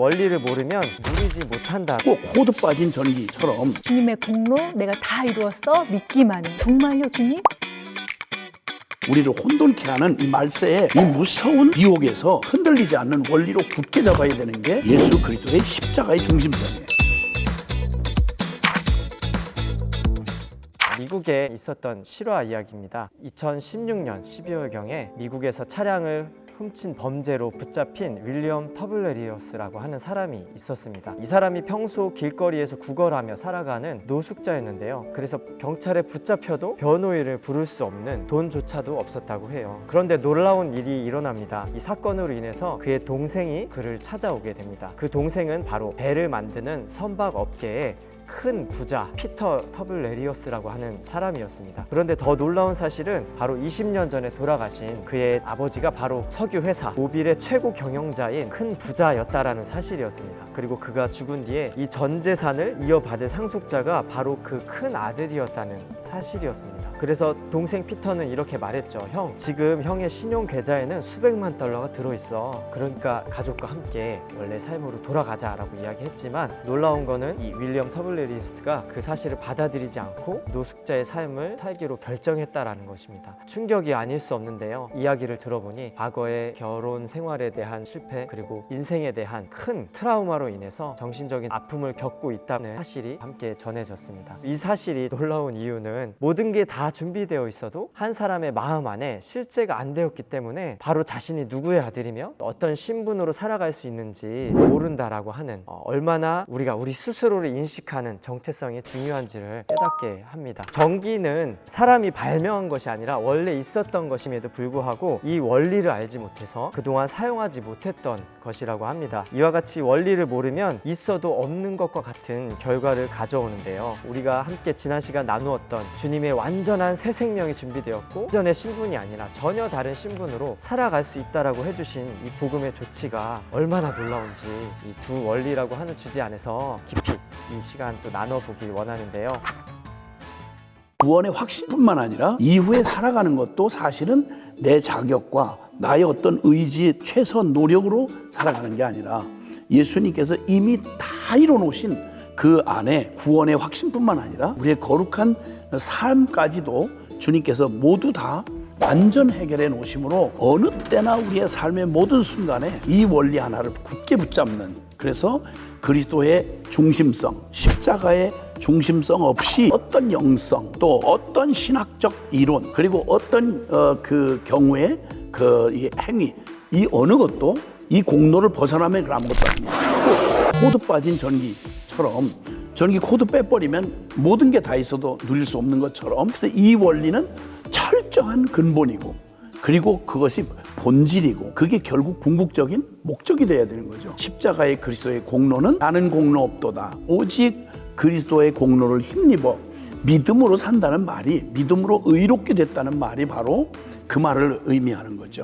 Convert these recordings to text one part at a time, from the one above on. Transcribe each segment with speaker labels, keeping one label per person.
Speaker 1: 원리를 모르면 누리지 못한다.
Speaker 2: 꼭 코드 빠진 전기처럼
Speaker 3: 주님의 공로 내가 다 이루었어 믿기만 해. 정말요 주님?
Speaker 2: 우리를 혼돈케 하는 이 말세에 이 무서운 미혹에서 흔들리지 않는 원리로 굳게 잡아야 되는 게 예수 그리스도의 십자가의 중심성이에요.
Speaker 1: 미국에 있었던 실화 이야기입니다. 2016년 12월경에 미국에서 차량을 훔친 범죄로 붙잡힌 윌리엄 터블레리어스라고 하는 사람이 있었습니다. 이 사람이 평소 길거리에서 구걸하며 살아가는 노숙자였는데요. 그래서 경찰에 붙잡혀도 변호인을 부를 수 없는 돈조차도 없었다고 해요. 그런데 놀라운 일이 일어납니다. 이 사건으로 인해서 그의 동생이 그를 찾아오게 됩니다. 그 동생은 바로 배를 만드는 선박 업계에 큰 부자 피터 터블레리어스라고 하는 사람이었습니다. 그런데 더 놀라운 사실은 바로 20년 전에 돌아가신 그의 아버지가 바로 석유회사 모빌의 최고 경영자인 큰 부자였다라는 사실이었습니다. 그리고 그가 죽은 뒤에 이 전 재산을 이어받을 상속자가 바로 그 큰 아들이었다는 사실이었습니다. 그래서 동생 피터는 이렇게 말했죠. 형, 지금 형의 신용 계좌에는 수백만 달러가 들어있어. 그러니까 가족과 함께 원래 삶으로 돌아가자라고 이야기했지만 놀라운 거는 이 윌리엄 터블레리어스가 그 사실을 받아들이지 않고 노숙자의 삶을 살기로 결정했다라는 것입니다. 충격이 아닐 수 없는데요. 이야기를 들어보니 과거의 결혼 생활에 대한 실패 그리고 인생에 대한 큰 트라우마로 인해서 정신적인 아픔을 겪고 있다는 사실이 함께 전해졌습니다. 이 사실이 놀라운 이유는 모든 게 다 준비되어 있어도 한 사람의 마음 안에 실제가 안 되었기 때문에 바로 자신이 누구의 아들이며 어떤 신분으로 살아갈 수 있는지 모른다라고 하는 얼마나 우리가 우리 스스로를 인식하는 정체성이 중요한지를 깨닫게 합니다. 전기는 사람이 발명한 것이 아니라 원래 있었던 것임에도 불구하고 이 원리를 알지 못해서 그동안 사용하지 못했던 것이라고 합니다. 이와 같이 원리를 모르면 있어도 없는 것과 같은 결과를 가져오는데요. 우리가 함께 지난 시간 나누었던 주님의 완전한 새 생명이 준비되었고 이전의 신분이 아니라 전혀 다른 신분으로 살아갈 수 있다라고 해주신 이 복음의 조치가 얼마나 놀라운지 이 두 원리라고 하는 주제 안에서 깊이 이 시간 또 나눠보길 원하는데요.
Speaker 2: 구원의 확신뿐만 아니라 이후에 살아가는 것도 사실은 내 자격과 나의 어떤 의지, 최선 노력으로 살아가는 게 아니라 예수님께서 이미 다 이뤄놓으신 그 안에 구원의 확신뿐만 아니라 우리의 거룩한 삶까지도 주님께서 모두 다 완전 해결해 놓으심으로 어느 때나 우리의 삶의 모든 순간에 이 원리 하나를 굳게 붙잡는, 그래서 그리스도의 중심성, 십자가의 중심성 없이 어떤 영성 또 어떤 신학적 이론 그리고 어떤 그 경우의 이 행위 이 어느 것도 이 공로를 벗어나면 그 아무것도 아닙니다. 코드 빠진 전기처럼 전기 코드 빼버리면 모든 게 다 있어도 누릴 수 없는 것처럼, 그래서 이 원리는 철저한 근본이고 그리고 그것이 본질이고 그게 결국 궁극적인 목적이 되어야 되는 거죠. 십자가의 그리스도의 공로는 나는 공로 없도다. 오직 그리스도의 공로를 힘입어 믿음으로 산다는 말이, 믿음으로 의롭게 됐다는 말이 바로 그 말을 의미하는 거죠.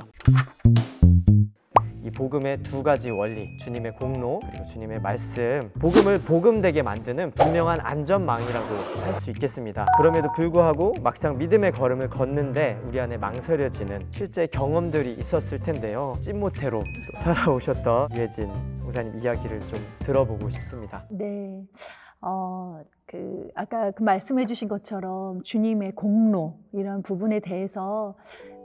Speaker 1: 이 복음의 두 가지 원리, 주님의 공로 그리고 주님의 말씀, 복음을 복음되게 만드는 분명한 안전망이라고 할 수 있겠습니다. 그럼에도 불구하고 막상 믿음의 걸음을 걷는데 우리 안에 망설여지는 실제 경험들이 있었을 텐데요. 찐모태로 또 살아오셨던 유해진 목사님 이야기를 좀 들어보고 싶습니다.
Speaker 3: 네. 아까 그 말씀해 주신 것처럼 주님의 공로 이런 부분에 대해서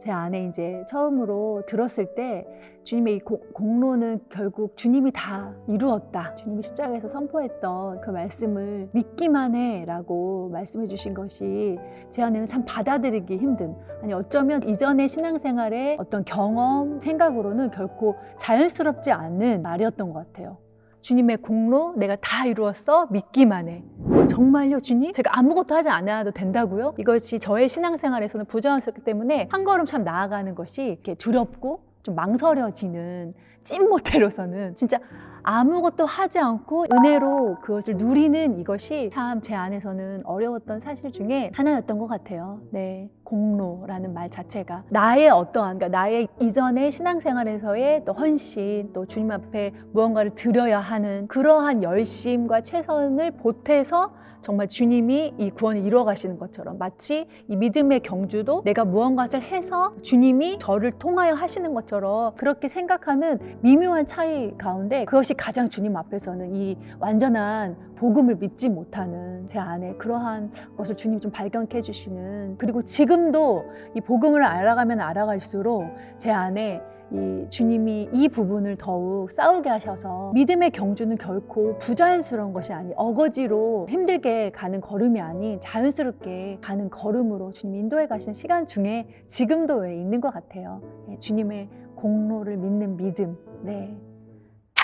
Speaker 3: 제 안에 이제 처음으로 들었을 때 주님의 이 공로는 결국 주님이 다 이루었다. 주님이 십자가에서 선포했던 그 말씀을 믿기만 해라고 말씀해 주신 것이 제 안에는 참 받아들이기 힘든, 아니 어쩌면 이전의 신앙생활의 어떤 경험, 생각으로는 결코 자연스럽지 않은 말이었던 것 같아요. 주님의 공로 내가 다 이루었어 믿기만 해. 정말요 주님? 제가 아무것도 하지 않아도 된다고요? 이것이 저의 신앙생활에서는 부자연스럽기 때문에 한 걸음 참 나아가는 것이 이렇게 두렵고 좀 망설여지는 찐모태로서는 진짜 아무것도 하지 않고 은혜로 그것을 누리는 이것이 참 제 안에서는 어려웠던 사실 중에 하나였던 것 같아요. 네, 공로라는 말 자체가 나의 어떠한, 그러니까 나의 이전의 신앙생활에서의 또 헌신, 또 주님 앞에 무언가를 드려야 하는 그러한 열심과 최선을 보태서 정말 주님이 이 구원을 이루어 가시는 것처럼, 마치 이 믿음의 경주도 내가 무언가를 해서 주님이 저를 통하여 하시는 것처럼 그렇게 생각하는 미묘한 차이 가운데 그것이 그것이 가장 주님 앞에서는 이 완전한 복음을 믿지 못하는 제 안에 그러한 것을 주님이 좀 발견케 해주시는, 그리고 지금도 이 복음을 알아가면 알아갈수록 제 안에 이 주님이 이 부분을 더욱 싸우게 하셔서 믿음의 경주는 결코 부자연스러운 것이 아니, 어거지로 힘들게 가는 걸음이 아닌 자연스럽게 가는 걸음으로 주님 인도해 가시는 시간 중에 지금도 왜 있는 것 같아요. 주님의 공로를 믿는 믿음. 네.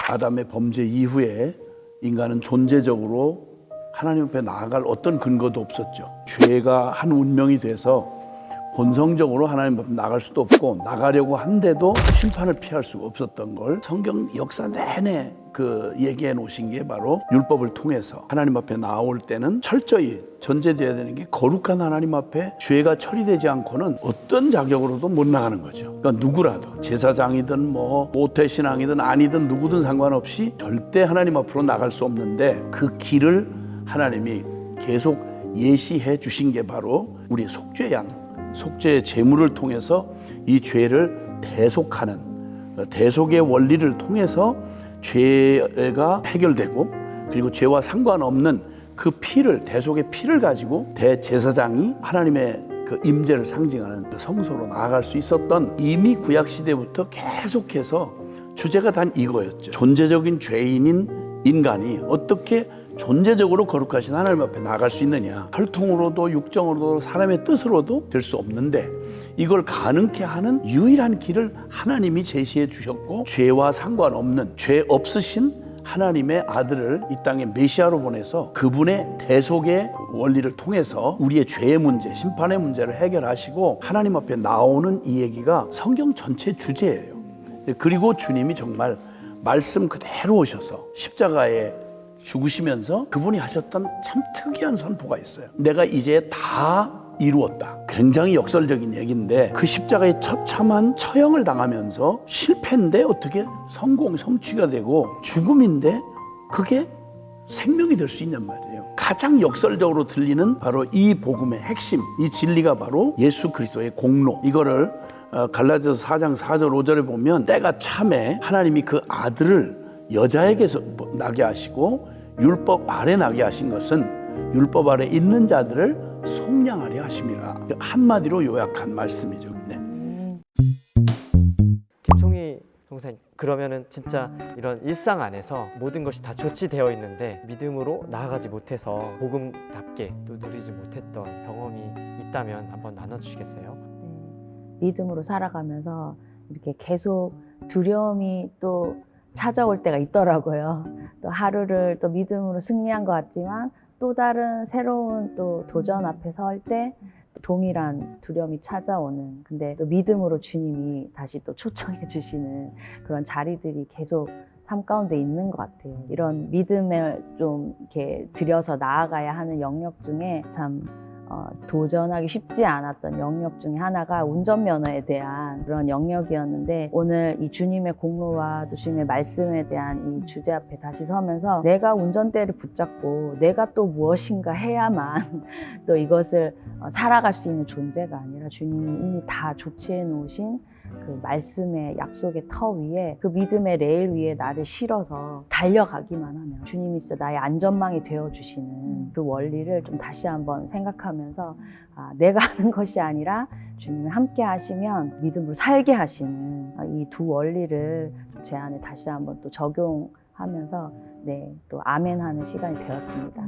Speaker 2: 아담의 범죄 이후에 인간은 존재적으로 하나님 앞에 나아갈 어떤 근거도 없었죠. 죄가 한 운명이 돼서 본성적으로 하나님 앞에 나갈 수도 없고, 나가려고 한데도 심판을 피할 수가 없었던 걸 성경 역사 내내 얘기해 놓으신 게 바로 율법을 통해서 하나님 앞에 나올 때는 철저히 전제되어야 되는 게 거룩한 하나님 앞에 죄가 처리되지 않고는 어떤 자격으로도 못 나가는 거죠. 그러니까 누구라도 제사장이든 모태신앙이든 아니든 누구든 상관없이 절대 하나님 앞으로 나갈 수 없는데, 그 길을 하나님이 계속 예시해 주신 게 바로 우리 속죄양, 속죄의 제물을 통해서 이 죄를 대속하는, 대속의 원리를 통해서 죄가 해결되고, 그리고 죄와 상관없는 그 피를, 대속의 피를 가지고 대제사장이 하나님의 그 임재를 상징하는 그 성소로 나아갈 수 있었던, 이미 구약 시대부터 계속해서 주제가 단 이거였죠. 존재적인 죄인인 인간이 어떻게 존재적으로 거룩하신 하나님 앞에 나갈 수 있느냐. 혈통으로도 육정으로도 사람의 뜻으로도 될 수 없는데, 이걸 가능케 하는 유일한 길을 하나님이 제시해 주셨고, 죄와 상관없는, 죄 없으신 하나님의 아들을 이 땅에 메시아로 보내서 그분의 대속의 원리를 통해서 우리의 죄의 문제, 심판의 문제를 해결하시고 하나님 앞에 나오는 이 얘기가 성경 전체 주제예요. 그리고 주님이 정말 말씀 그대로 오셔서 십자가에 죽으시면서 그분이 하셨던 참 특이한 선포가 있어요. 내가 이제 다 이루었다. 굉장히 역설적인 얘기인데, 그 십자가의 처참한 처형을 당하면서 실패인데 어떻게 성취가 되고, 죽음인데 그게 생명이 될 수 있냔 말이에요. 가장 역설적으로 들리는 바로 이 복음의 핵심, 이 진리가 바로 예수 그리스도의 공로. 이거를 갈라디아서 4장 4절 5절에 보면, 때가 참에 하나님이 그 아들을 여자에게서 나게 하시고 율법 아래 나게 하신 것은 율법 아래 있는 자들을 속량하려 하심이라. 한마디로 요약한 말씀이죠. 네.
Speaker 1: 김총희 동사님, 그러면은 진짜 이런 일상 안에서 모든 것이 다 조치되어 있는데 믿음으로 나아가지 못해서 복음답게 또 누리지 못했던 경험이 있다면 한번 나눠주시겠어요?
Speaker 4: 믿음으로 살아가면서 이렇게 계속 두려움이 또 찾아올 때가 있더라고요. 또 하루를 또 믿음으로 승리한 것 같지만 또 다른 새로운 또 도전 앞에 설 때 동일한 두려움이 찾아오는, 근데 또 믿음으로 주님이 다시 또 초청해 주시는 그런 자리들이 계속 삶 가운데 있는 것 같아요. 이런 믿음을 좀 이렇게 들여서 나아가야 하는 영역 중에 참 도전하기 쉽지 않았던 영역 중에 하나가 운전면허에 대한 그런 영역이었는데, 오늘 이 주님의 공로와 또 주님의 말씀에 대한 이 주제 앞에 다시 서면서 내가 운전대를 붙잡고 내가 또 무엇인가 해야만 또 이것을 살아갈 수 있는 존재가 아니라, 주님이 이미 다 조치해 놓으신 그 말씀의 약속의 터 위에, 그 믿음의 레일 위에 나를 실어서 달려가기만 하면 주님이 진짜 나의 안전망이 되어주시는 그 원리를 좀 다시 한번 생각하면서, 내가 하는 것이 아니라 주님이 함께 하시면 믿음으로 살게 하시는 이 두 원리를 제 안에 다시 한번 또 적용하면서 또 아멘하는 시간이 되었습니다.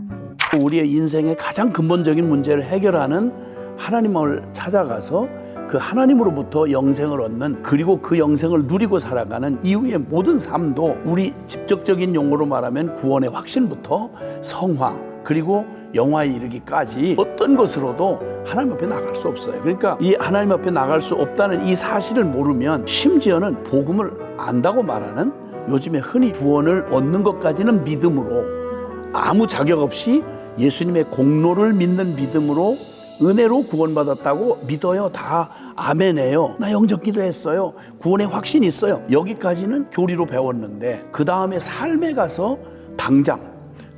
Speaker 2: 우리의 인생의 가장 근본적인 문제를 해결하는 하나님을 찾아가서 그 하나님으로부터 영생을 얻는, 그리고 그 영생을 누리고 살아가는 이후의 모든 삶도, 우리 직접적인 용어로 말하면 구원의 확신부터 성화, 그리고 영화에 이르기까지 어떤 것으로도 하나님 앞에 나갈 수 없어요. 그러니까 이 하나님 앞에 나갈 수 없다는 이 사실을 모르면, 심지어는 복음을 안다고 말하는, 요즘에 흔히 구원을 얻는 것까지는 믿음으로, 아무 자격 없이 예수님의 공로를 믿는 믿음으로 은혜로 구원받았다고 믿어요. 다 아멘해요. 나 영적 기도했어요. 구원의 확신이 있어요. 여기까지는 교리로 배웠는데, 그 다음에 삶에 가서 당장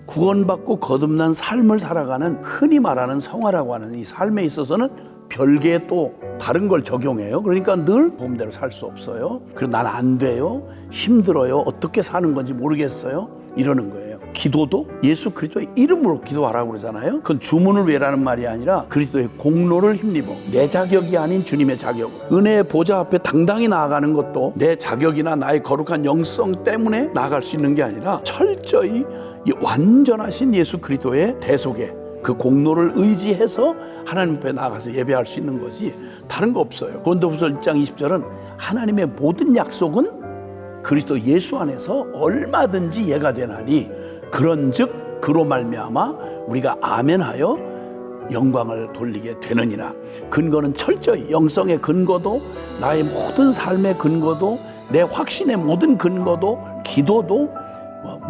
Speaker 2: 구원받고 거듭난 삶을 살아가는, 흔히 말하는 성화라고 하는 이 삶에 있어서는 별개의 또 다른 걸 적용해요. 그러니까 늘 보험대로 살 수 없어요. 그리고 난 안 돼요. 힘들어요. 어떻게 사는 건지 모르겠어요. 이러는 거예요. 기도도 예수 그리스도의 이름으로 기도하라고 그러잖아요. 그건 주문을 외라는 말이 아니라 그리스도의 공로를 힘입어 내 자격이 아닌 주님의 자격, 은혜의 보좌 앞에 당당히 나아가는 것도 내 자격이나 나의 거룩한 영성 때문에 나아갈 수 있는 게 아니라 철저히 이 완전하신 예수 그리스도의 대속에 그 공로를 의지해서 하나님 앞에 나가서 예배할 수 있는 것이 다른 거 없어요. 고린도후서 1장 20절은 하나님의 모든 약속은 그리스도 예수 안에서 얼마든지 예가 되나니 그런즉 그로 말미암아 우리가 아멘하여 영광을 돌리게 되느니라. 근거는 철저히 영성의 근거도 나의 모든 삶의 근거도 내 확신의 모든 근거도 기도도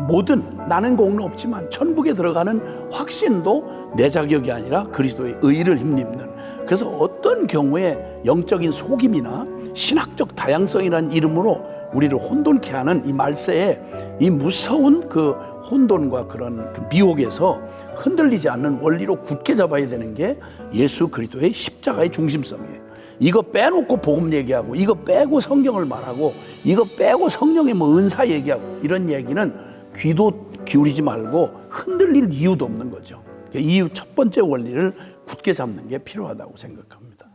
Speaker 2: 모든 나는 공로 없지만 천국에 들어가는 확신도 내 자격이 아니라 그리스도의 의를 힘입는. 그래서 어떤 경우에 영적인 속임이나 신학적 다양성이라는 이름으로 우리를 혼돈케 하는 이 말세에 이 무서운 그 혼돈과 그런 그 미혹에서 흔들리지 않는 원리로 굳게 잡아야 되는 게 예수 그리스도의 십자가의 중심성이에요. 이거 빼놓고 복음 얘기하고 이거 빼고 성경을 말하고 이거 빼고 성령의 뭐 은사 얘기하고 이런 얘기는 귀도 기울이지 말고 흔들릴 이유도 없는 거죠. 이 첫 번째 원리를 굳게 잡는 게 필요하다고 생각합니다.